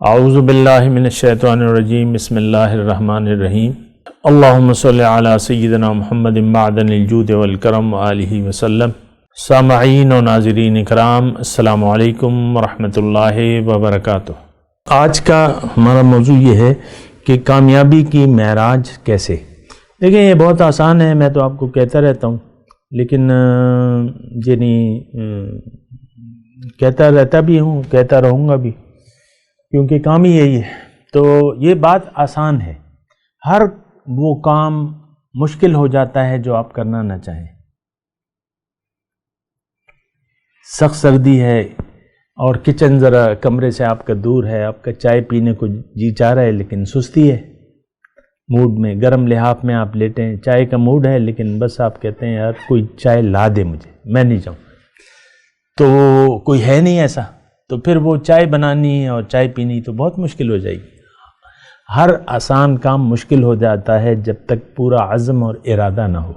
اعوذ باللہ من الشیطان الرجیم بسم اللہ الرحمن الرحیم اللہم صلی علی سیدنا محمد معدن الجود والکرم وآلہ وسلم۔ سامعین و ناظرین اکرام، السلام علیکم ورحمۃ اللہ وبرکاتہ۔ آج کا ہمارا موضوع یہ ہے کہ کامیابی کی معراج کیسے۔ دیکھیں یہ بہت آسان ہے، میں تو آپ کو کہتا رہتا ہوں، لیکن کہتا رہتا بھی ہوں، کہتا رہوں گا بھی، کیونکہ کام ہی یہی ہے۔ تو یہ بات آسان ہے، ہر وہ کام مشکل ہو جاتا ہے جو آپ کرنا نہ چاہیں۔ سخت سردی ہے اور کچن ذرا کمرے سے آپ کا دور ہے، آپ کا چائے پینے کو جی چاہ رہا ہے لیکن سستی ہے موڈ میں، گرم لحاف میں آپ لیٹے ہیں، چائے کا موڈ ہے لیکن بس آپ کہتے ہیں یار کوئی چائے لا دے مجھے، میں نہیں جاؤں، تو کوئی ہے نہیں ایسا، تو پھر وہ چائے بنانی اور چائے پینی تو بہت مشکل ہو جائے گی۔ ہر آسان کام مشکل ہو جاتا ہے جب تک پورا عزم اور ارادہ نہ ہو۔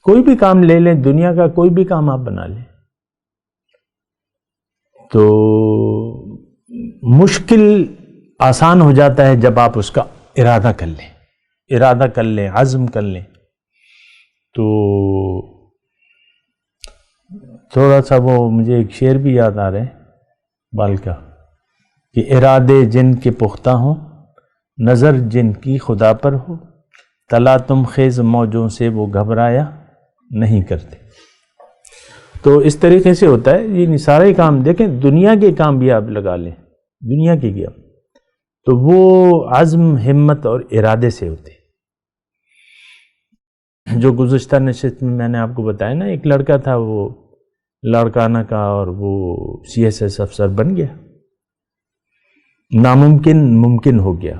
کوئی بھی کام لے لیں، دنیا کا کوئی بھی کام آپ بنا لیں، تو مشکل آسان ہو جاتا ہے جب آپ اس کا ارادہ کر لیں، عزم کر لیں۔ تو تھوڑا سا وہ مجھے ایک شعر بھی یاد آ رہے ہیں بال کا، کہ ارادے جن کے پختہ ہوں، نظر جن کی خدا پر ہو، تلا تم خیز موجوں سے وہ گھبرایا نہیں کرتے۔ تو اس طریقے سے ہوتا ہے، یہ سارے کام دیکھیں، دنیا کے کام بھی آپ لگا لیں، دنیا کے کیا، تو وہ عزم، ہمت اور ارادے سے ہوتے۔ جو گزشتہ نشست میں نے آپ کو بتایا نا، ایک لڑکا تھا، وہ لاڑکانہ کا، اور وہ CSS افسر بن گیا، ناممکن ممکن ہو گیا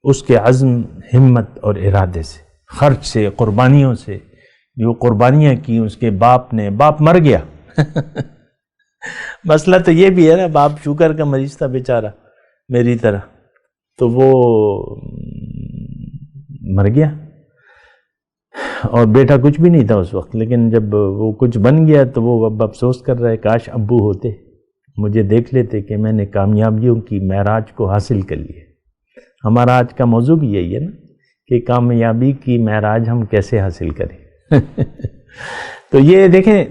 اس کے عزم، ہمت اور ارادے سے، خرچ سے، قربانیوں سے۔ جو قربانیاں کی اس کے باپ نے، باپ مر گیا مسئلہ تو یہ بھی ہے نا، باپ شوگر کا مریض تھا بیچارہ میری طرح، تو وہ مر گیا، اور بیٹا کچھ بھی نہیں تھا اس وقت، لیکن جب وہ کچھ بن گیا تو وہ اب افسوس کر رہا ہے، کاش ابو ہوتے، مجھے دیکھ لیتے کہ میں نے کامیابیوں کی معراج کو حاصل کر لیا۔ ہمارا آج کا موضوع بھی یہی ہے نا، کہ کامیابی کی معراج ہم کیسے حاصل کریں۔ تو یہ دیکھیں،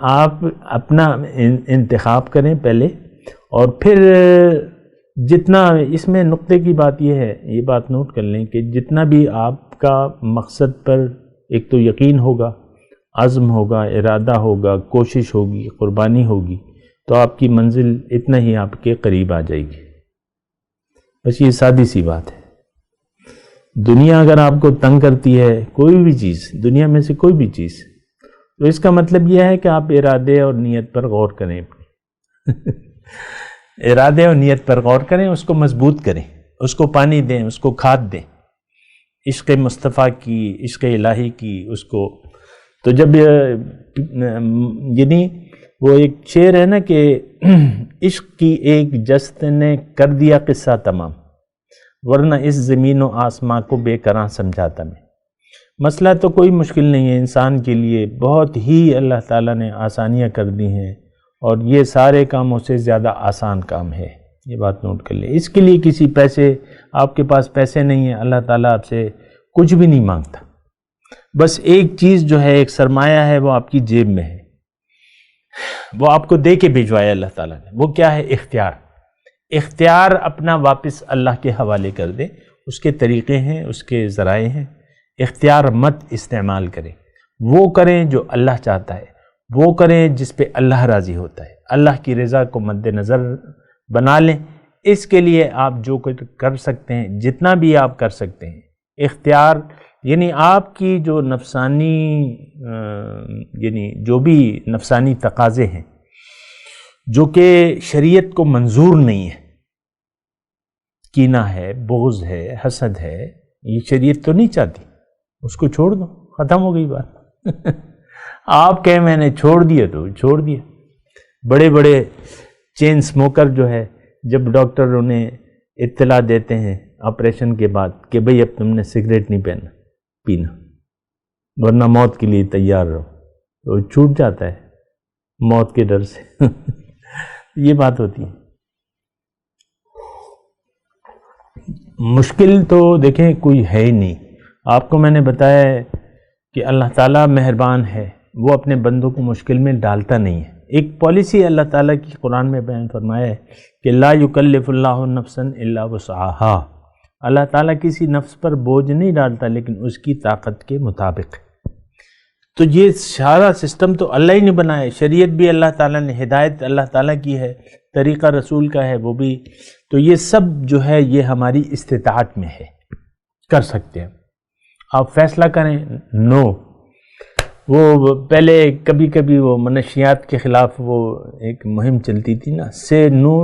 آپ اپنا انتخاب کریں پہلے، اور پھر جتنا اس میں نقطے کی بات یہ ہے، یہ بات نوٹ کر لیں کہ جتنا بھی آپ کا مقصد پر ایک تو یقین ہوگا، عزم ہوگا، ارادہ ہوگا، کوشش ہوگی، قربانی ہوگی، تو آپ کی منزل اتنا ہی آپ کے قریب آ جائے گی۔ بس یہ سادی سی بات ہے۔ دنیا اگر آپ کو تنگ کرتی ہے، کوئی بھی چیز، دنیا میں سے کوئی بھی چیز، تو اس کا مطلب یہ ہے کہ آپ ارادے اور نیت پر غور کریں ارادے اور نیت پر غور کریں، اس کو مضبوط کریں، اس کو پانی دیں، اس کو کھاد دیں، عشق مصطفیٰ کی، عشق الہی کی، اس کو۔ تو جب یعنی وہ ایک شعر ہے نا کہ عشق کی ایک جست نے کر دیا قصہ تمام، ورنہ اس زمین و آسماں کو بے کراں سمجھاتا میں۔ مسئلہ تو کوئی مشکل نہیں ہے، انسان کے لیے بہت ہی اللہ تعالیٰ نے آسانیاں کر دی ہیں، اور یہ سارے کاموں سے زیادہ آسان کام ہے، یہ بات نوٹ کر لیں۔ اس کے لیے کسی پیسے، آپ کے پاس پیسے نہیں ہیں، اللہ تعالیٰ آپ سے کچھ بھی نہیں مانگتا، بس ایک چیز جو ہے، ایک سرمایہ ہے، وہ آپ کی جیب میں ہے، وہ آپ کو دے کے بھیجوایا اللہ تعالیٰ نے۔ وہ کیا ہے؟ اختیار اپنا واپس اللہ کے حوالے کر دیں، اس کے طریقے ہیں، اس کے ذرائع ہیں، اختیار مت استعمال کریں، وہ کریں جو اللہ چاہتا ہے، وہ کریں جس پہ اللہ راضی ہوتا ہے، اللہ کی رضا کو مد نظر بنا لیں۔ اس کے لیے آپ جو کچھ کر سکتے ہیں، جتنا بھی آپ کر سکتے ہیں، اختیار یعنی آپ کی جو نفسانی یعنی جو بھی نفسانی تقاضے ہیں جو کہ شریعت کو منظور نہیں ہے، کینہ ہے، بغض ہے، حسد ہے، یہ شریعت تو نہیں چاہتی، اس کو چھوڑ دو، ختم ہو گئی بات آپ کہیں میں نے چھوڑ دیا تو چھوڑ دیا۔ بڑے بڑے چین سموکر جو ہے، جب ڈاکٹر انہیں اطلاع دیتے ہیں آپریشن کے بعد کہ بھئی اب تم نے سگریٹ نہیں پینا ورنہ موت کے لیے تیار رہو، تو چھوٹ جاتا ہے موت کے ڈر سے یہ بات ہوتی ہے۔ مشکل تو دیکھیں کوئی ہے ہی نہیں. آپ کو میں نے بتایا ہے کہ اللہ تعالیٰ مہربان ہے، وہ اپنے بندوں کو مشکل میں ڈالتا نہیں ہے. ایک پالیسی اللہ تعالیٰ کی قرآن میں بیان فرمایا ہے کہ لا یکلف اللہ نفسا الا وسعہا. اللہ تعالیٰ کسی نفس پر بوجھ نہیں ڈالتا لیکن اس کی طاقت کے مطابق. تو یہ سارا سسٹم تو اللہ ہی نے بنایا ہے. شریعت بھی اللہ تعالیٰ نے، ہدایت اللہ تعالیٰ کی ہے، طریقہ رسول کا ہے وہ بھی. تو یہ سب جو ہے یہ ہماری استطاعت میں ہے، کر سکتے ہیں. آپ فیصلہ کریں نو. وہ پہلے کبھی کبھی وہ منشیات کے خلاف وہ ایک مہم چلتی تھی نا، سے نو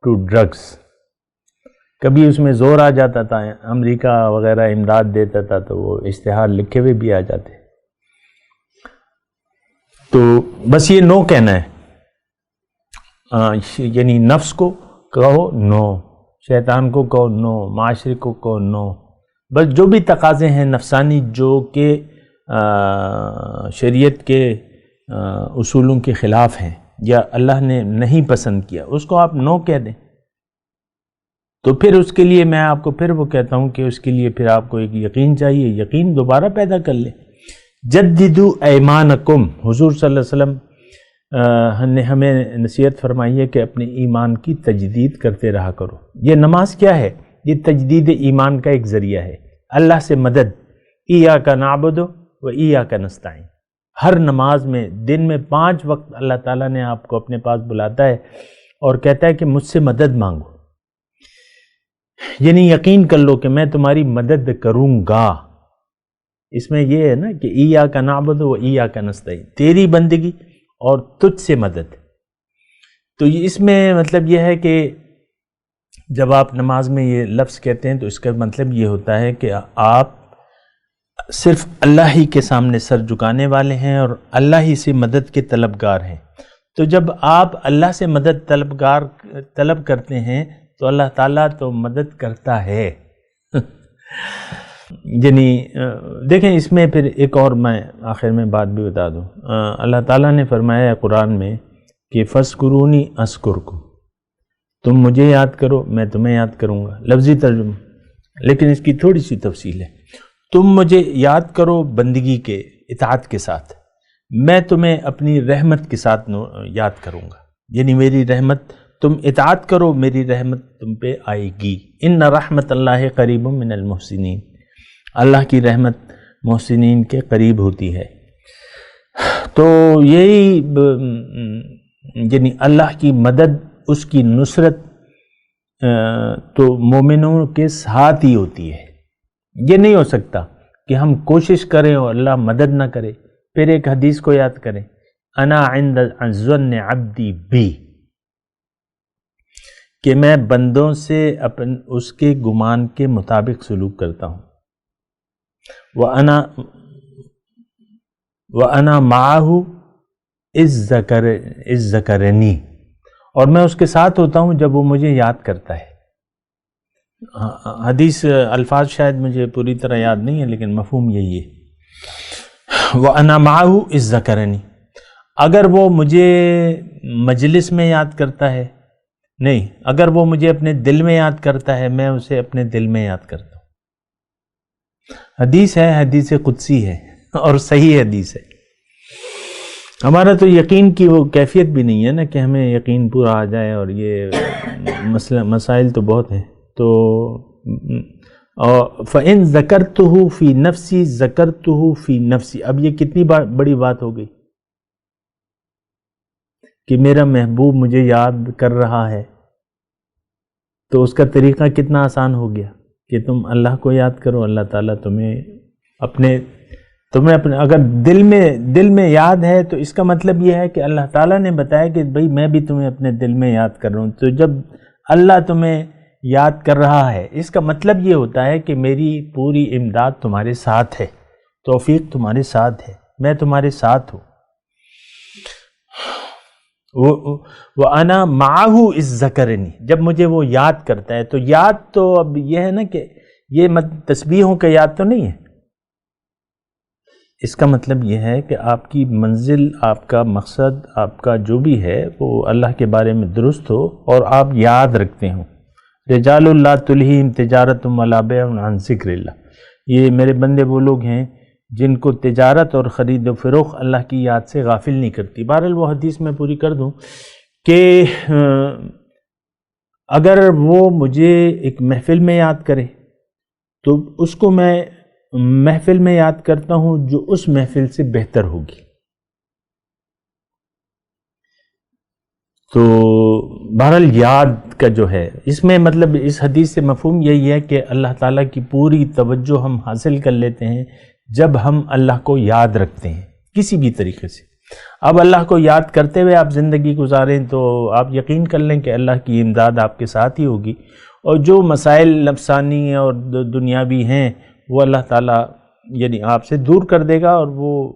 ٹو ڈرگس. کبھی اس میں زور آ جاتا تھا، امریکہ وغیرہ امداد دیتا تھا تو وہ اشتہار لکھے ہوئے بھی آ جاتے. تو بس یہ نو کہنا ہے، یعنی نفس کو کہو نو، شیطان کو کہو نو، معاشرے کو کہو نو. بس جو بھی تقاضے ہیں نفسانی جو کہ شریعت کے اصولوں کے خلاف ہیں یا اللہ نے نہیں پسند کیا، اس کو آپ نو کہہ دیں. تو پھر اس کے لیے میں آپ کو پھر وہ کہتا ہوں کہ اس کے لیے پھر آپ کو ایک یقین چاہیے، یقین دوبارہ پیدا کر لیں. جددوا ایمانکم، حضور صلی اللہ علیہ وسلم نے ہمیں نصیحت فرمائی ہے کہ اپنے ایمان کی تجدید کرتے رہا کرو. یہ نماز کیا ہے؟ یہ تجدید ایمان کا ایک ذریعہ ہے. اللہ سے مدد، ایاک نعبد و ایاک نستعین. ہر نماز میں دن میں 5 وقت اللہ تعالیٰ نے آپ کو اپنے پاس بلاتا ہے اور کہتا ہے کہ مجھ سے مدد مانگو. یعنی یقین کر لو کہ میں تمہاری مدد کروں گا. اس میں یہ ہے نا کہ ایاک نعبد و ایاک نستعین، تیری بندگی اور تجھ سے مدد. تو اس میں مطلب یہ ہے کہ جب آپ نماز میں یہ لفظ کہتے ہیں تو اس کا مطلب یہ ہوتا ہے کہ آپ صرف اللہ ہی کے سامنے سر جھکانے والے ہیں اور اللہ ہی سے مدد کے طلبگار ہیں. تو جب آپ اللہ سے مدد طلب کرتے ہیں تو اللہ تعالیٰ تو مدد کرتا ہے. یعنی دیکھیں اس میں پھر ایک اور میں آخر میں بات بھی بتا دوں. اللہ تعالیٰ نے فرمایا ہے قرآن میں کہ فَاذْكُرُونِی أَذْكُرْکُم، تم مجھے یاد کرو میں تمہیں یاد کروں گا. لفظی ترجمہ، لیکن اس کی تھوڑی سی تفصیل ہے. تم مجھے یاد کرو بندگی کے اطاعت کے ساتھ، میں تمہیں اپنی رحمت کے ساتھ یاد کروں گا. یعنی میری رحمت، تم اطاعت کرو میری رحمت تم پہ آئے گی. ان رحمت اللہ قریب من المحسنین، اللہ کی رحمت محسنین کے قریب ہوتی ہے. تو یہی یعنی اللہ کی مدد، اس کی نصرت تو مومنوں کے ساتھ ہی ہوتی ہے. یہ نہیں ہو سکتا کہ ہم کوشش کریں اور اللہ مدد نہ کرے. پھر ایک حدیث کو یاد کریں، انا عند ظن عبدی بی، کہ میں بندوں سے اس کے گمان کے مطابق سلوک کرتا ہوں. وَأَنَا مَعَهُ إِذْ ذَكَرَنِي، اور میں اس کے ساتھ ہوتا ہوں جب وہ مجھے یاد کرتا ہے. حدیث الفاظ شاید مجھے پوری طرح یاد نہیں ہے لیکن مفہوم یہی ہے. وَأَنَا مَعَهُ إِذْ ذَكَرَنِي، اگر وہ مجھے مجلس میں یاد کرتا ہے، نہیں، اگر وہ مجھے اپنے دل میں یاد کرتا ہے میں اسے اپنے دل میں یاد کرتا ہوں. حدیث ہے، حدیث قدسی ہے اور صحیح حدیث ہے. ہمارا تو یقین کی وہ کیفیت بھی نہیں ہے نا کہ ہمیں یقین پورا آ جائے، اور یہ مسائل تو بہت ہیں. تو فَإِن ذَكَرْتُهُ فِي نَفْسِي ذَكَرْتُهُ فِي نَفْسِي. اب یہ کتنی بڑی بات ہو گئی کہ میرا محبوب مجھے یاد کر رہا ہے. تو اس کا طریقہ کتنا آسان ہو گیا کہ تم اللہ کو یاد کرو، اللہ تعالیٰ تمہیں اپنے اگر دل میں یاد ہے تو اس کا مطلب یہ ہے کہ اللہ تعالیٰ نے بتایا کہ بھئی میں بھی تمہیں اپنے دل میں یاد کر رہا ہوں. تو جب اللہ تمہیں یاد کر رہا ہے اس کا مطلب یہ ہوتا ہے کہ میری پوری امداد تمہارے ساتھ ہے، توفیق تمہارے ساتھ ہے، میں تمہارے ساتھ ہوں. وَأَنَا مَعَهُ إِذْ ذَكَرَنِي، جب مجھے وہ یاد کرتا ہے. تو یاد تو اب یہ ہے نا کہ یہ تسبیحوں کا یاد تو نہیں ہے. اس کا مطلب یہ ہے کہ آپ کی منزل، آپ کا مقصد، آپ کا جو بھی ہے وہ اللہ کے بارے میں درست ہو اور آپ یاد رکھتے ہوں. رجال لا تلہیہم تجارت ولا بیع عن ذکر اللہ، یہ میرے بندے وہ لوگ ہیں جن کو تجارت اور خرید و فروخت اللہ کی یاد سے غافل نہیں کرتی۔ بہرحال وہ حدیث میں پوری کر دوں کہ اگر وہ مجھے ایک محفل میں یاد کرے تو اس کو میں محفل میں یاد کرتا ہوں جو اس محفل سے بہتر ہوگی۔ تو بہرحال یاد کا جو ہے اس میں مطلب اس حدیث سے مفہوم یہی ہے کہ اللہ تعالیٰ کی پوری توجہ ہم حاصل کر لیتے ہیں جب ہم اللہ کو یاد رکھتے ہیں کسی بھی طریقے سے۔ اب اللہ کو یاد کرتے ہوئے آپ زندگی گزاریں تو آپ یقین کر لیں کہ اللہ کی امداد آپ کے ساتھ ہی ہوگی، اور جو مسائل نفسانی اور دنیاوی ہیں وہ اللہ تعالیٰ یعنی آپ سے دور کر دے گا، اور وہ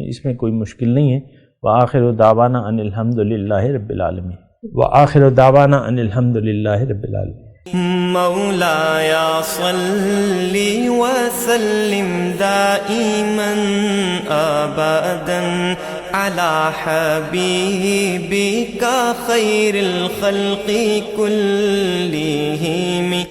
اس میں کوئی مشکل نہیں ہے۔ وآخر دعوانا ان الحمد للہ رب العالمین، وآخر دعوانا ان الحمد للہ رب العالمین۔ مولاي صل وسلم دائما ابدا على حبيبك خير الخلق كلهم